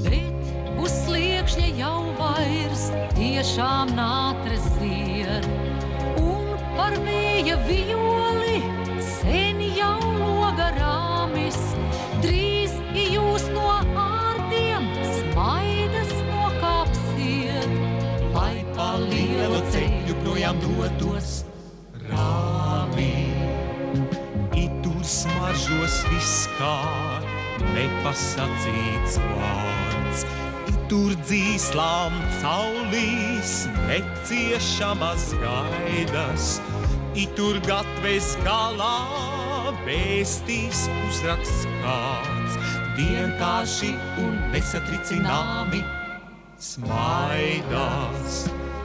Bet uz sliekšņa jau vairs tiešām nātris zied, un par vēja violi sen jau loga rāmis. Drīz jūs no ārtiem smaidas nokāpsiet, lai pa lielu ceļu projām dotos rāmi. Itur smaržos viss kā nepasacīts vārds, it Tur dzīslām caulīs neciešamas gaidas, Itur gatves galā vēstīs uzraksts kāds, vienkārši un nesatricināmi smaidas.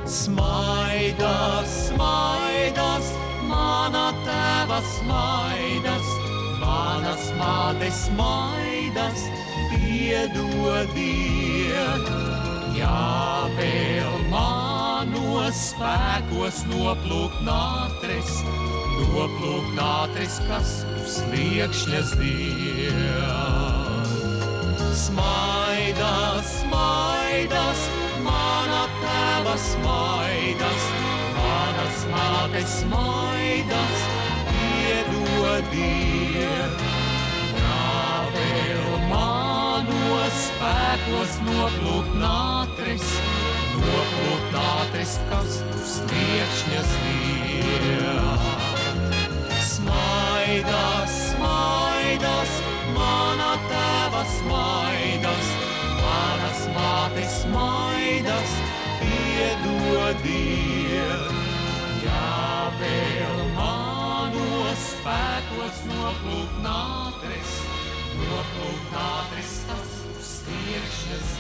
Smaidas, smaidas, mana tēva smaidas, manas mātes smaidas, piedodiet. Ja vēl manos spēkos noplūk nātres, kas uz sliekšņa zied. Smaidas, smaidas, mana tēva smaidas, manas mātes smaidas, piedodiet. Ja vēl manos spēkos noplūk nātres, kas uz sliekšņa zied. Smaidas, smaidas, mana tēva smaidas, manas mātes smaidas, piedodiet. Ja vēl manos spēkos noplūk nātres, tas uz sliekšņa zied.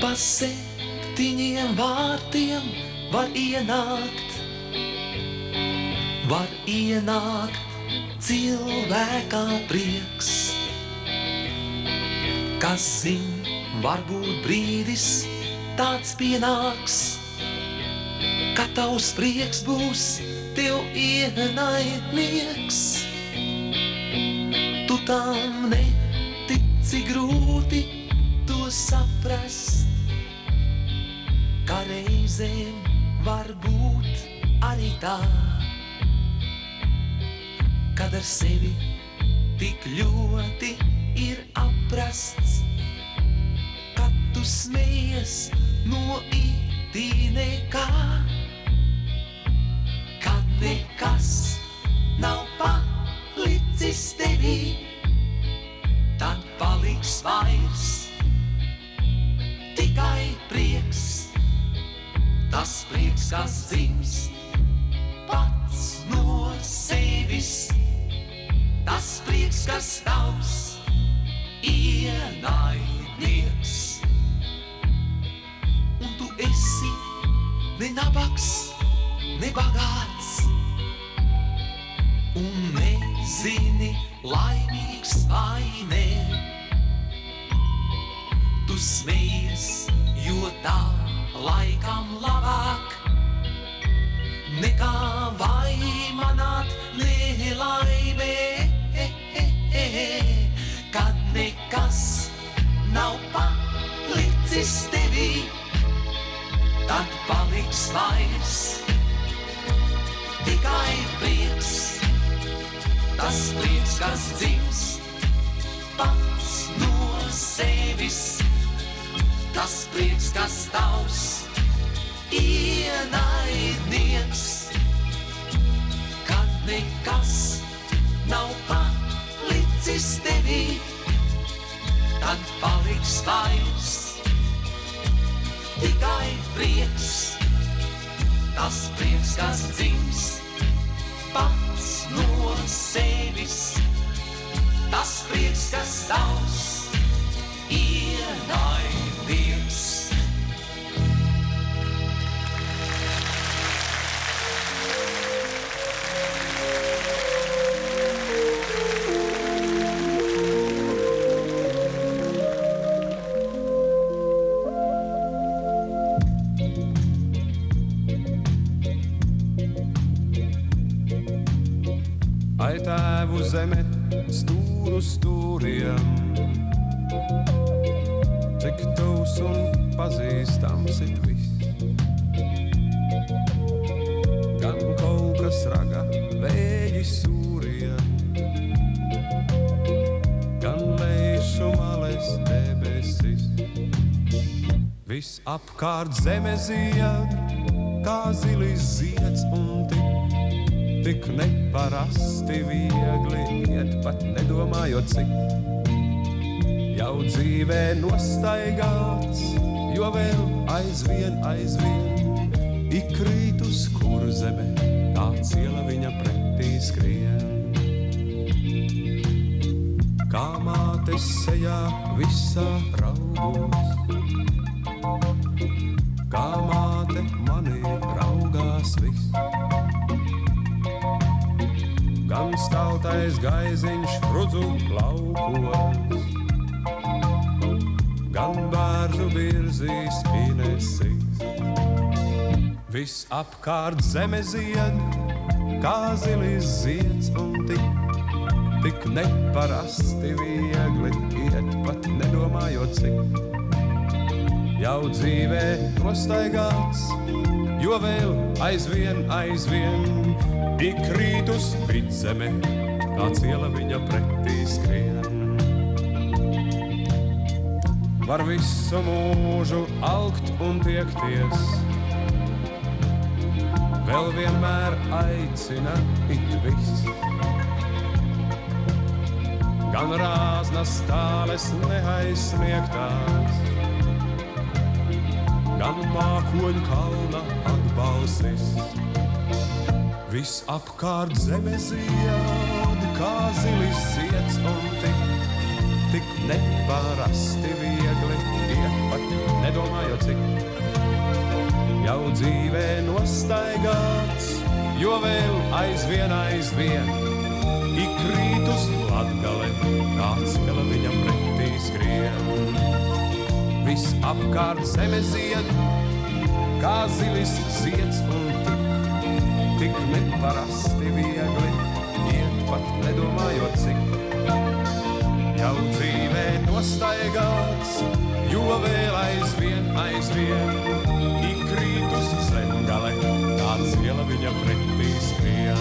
Pa 7 vārtiem var ienākt cilvēkā prieks. Kas zin, varbūt brīdis tāds pienāks, ka tavs prieks būs tev ienaidnieks. Tu tam netici, grūti to saprast, ka reizēm var būt arī tā, kad ar sevi tik ļoti ir aprasts, kad tu smejies no itī nekā, kad nekas nav palicis tevī, tad paliks vairs tikai prieks. Tas prieks, kas dzimst pats no sevis, tas prieks, kas tavs ienaidnieks. Un tu esi ne nabaks, ne bagāts, un nezini laimīgs vai nē. Tu smejies, jo tā laikam labāk nekā vaimanāt nelaimē. Kad nekas nav palicis tevī, tad paliks vairs tikai prieks. Tas prieks, kas dzimst pats no sevis, tas prieks, kas tavs ienaidnieks. Kad nekas nav palicis tevī, tad paliks vairs tikai prieks. Tas prieks, kas dzimst pats no sevis, tas prieks, kas tavs ienaidnieks. Ai tēvu zeme stūru stūriem, cik tuvs un pazīstams it viss. Gan kolkas raga vēji sūriem, gan lejšu males debesis. Viss apkārt zeme zied, kā zilis zieds un tik neparasti viegli iet, pat nedomājot cik. Jau dzīvē nostaigāts, jo vēl aizvien ikrīt uz kurzeme, kā ciela viņa pretī skrien. Kā mātes sejā visā raugos, kā māte manī raugās viss. Gan staltais gaiziņš rudzu laukos, gan bērzu virzīs inesīs. Viss apkārt zeme zied, kā zilis zieds un tik neparasti viegli iet, pat nedomājot cik. Jau dzīvē nostaigāts, jo vēl aizvien ikrīt uz vidzeme, kā ciela viņa pretī skrien. Var visu mūžu alkt un tiekties, vēl vienmēr aicina it viss. Gan rāznas tāles neaizsniegtās, gan mākoņu kalna atbalsis. Viss apkārt zeme zied, kā zilis zieds un tik neparasti viegli iet, pat nedomājot nedomāju cik. Jau dzīvē nostaigāts, jo vēl aizvien ik rīt uz Latgale kāds gala viņam pretī skrien. Viss apkārt zeme zied, kā zilis zieds un tik neparasti viegli iet pat nedomājot cik. Jau dzīvē nostaigāts, jo vēl aizvien ik rīt uz zemgale kāds gala viņam pretī skrien.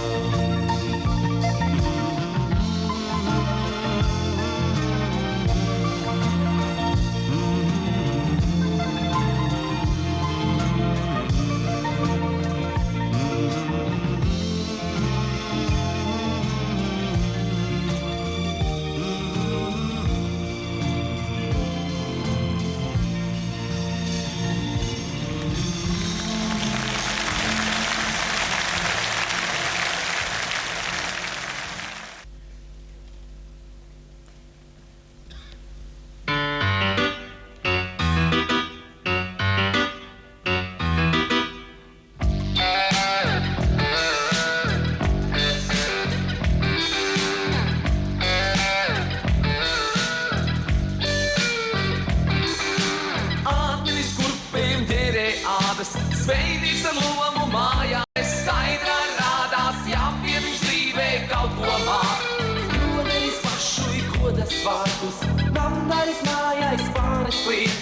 Sveidīgs ar lomu mājās, skaidrā rādās, jāpieviņš dzīvē kaut ko māk. Roderis pašu ikodas vārtus, namdaris mājās pāris plīt.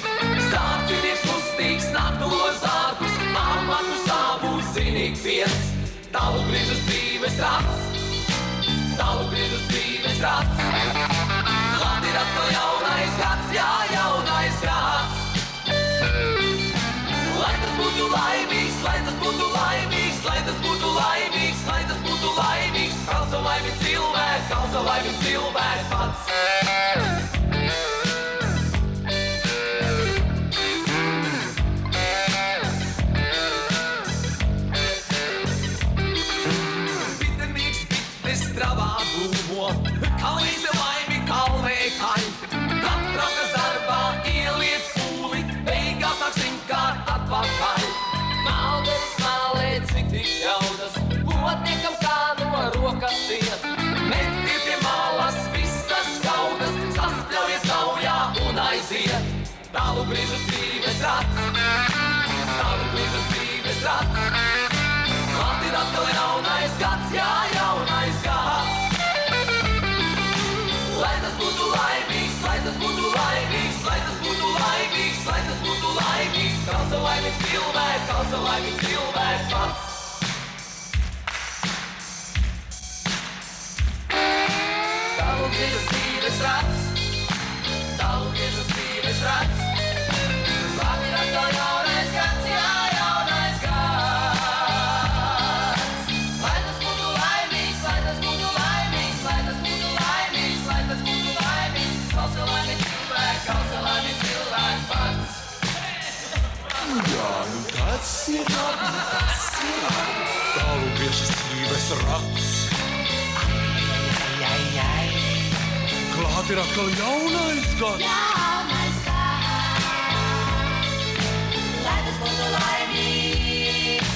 Sārcinieks kustīgs, naktulos ārpus, amatu savu zinīgi viens. Tavu griežas dzīves rats. Labi ir atkal jaunais gads, jā, jaunais gads. Lai tas būtu laimīgs, lai tas būtu laimīgs, lai tas būtu laimīgs, lai tas būtu laimīgs. Kalsa laimi cilvēks pats. Biternīgs bites stravā gūmo, kalnīse laimi kalnē kaļ. Atbraukas darbā, ieliet pūli, beigās nāksim kārt atpakaļ. Malderis malē, cik tik jaudas, potniekam kā no rokas iet. Metiet pie malas visas skaudas, saspļaujiet saujā un aiziet. Tavu griežas dzīves rats. Labi ir atkal jaunais gads, jā, jaunais gads. Lai tas būtu laimīgs, lai tas būtu laimīgs, lai tas būtu laimīgs, lai tas būtu laimīgs. Kalsa laimīgs cilvēks pats. Tavu griežas dzīves rats. Labi ir atkal jaunais gads, jā, jaunais gads. Lai tas būtu laimīgs, lai tas būtu laimīgs, lai tas būtu laimīgs, lai tas būtu laimīgs. Kalsa laimīgs cilvēks pats. Jā, nu tas ir tavu griežas dzīves rats. Klāt ir atkal jaunais gads. Jaunais gads. Lai tas būtu laimīgs,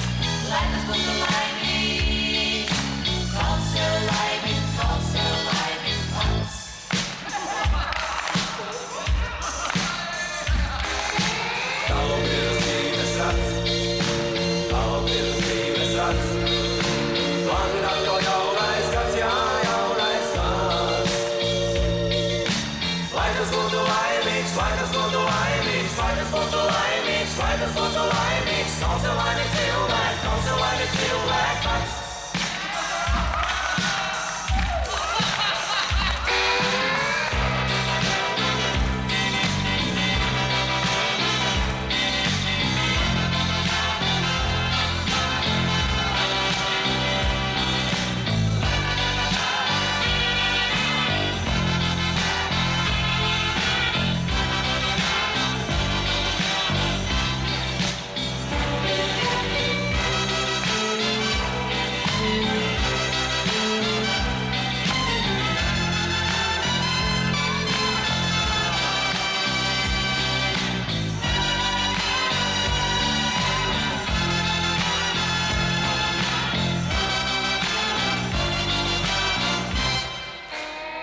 lai tas būtu laimīgs. Kalsa laimīgs pats. Tavu griežas dzīves rats. Labi ir atkal jaunais gads, jā, jaunais gads. Lai tas būtu laimīgs, lai tas būtu laimīgs, lai tas būtu laimīgs, lai tas būtu laimīgs. Kalsa laimīgs cilvēks.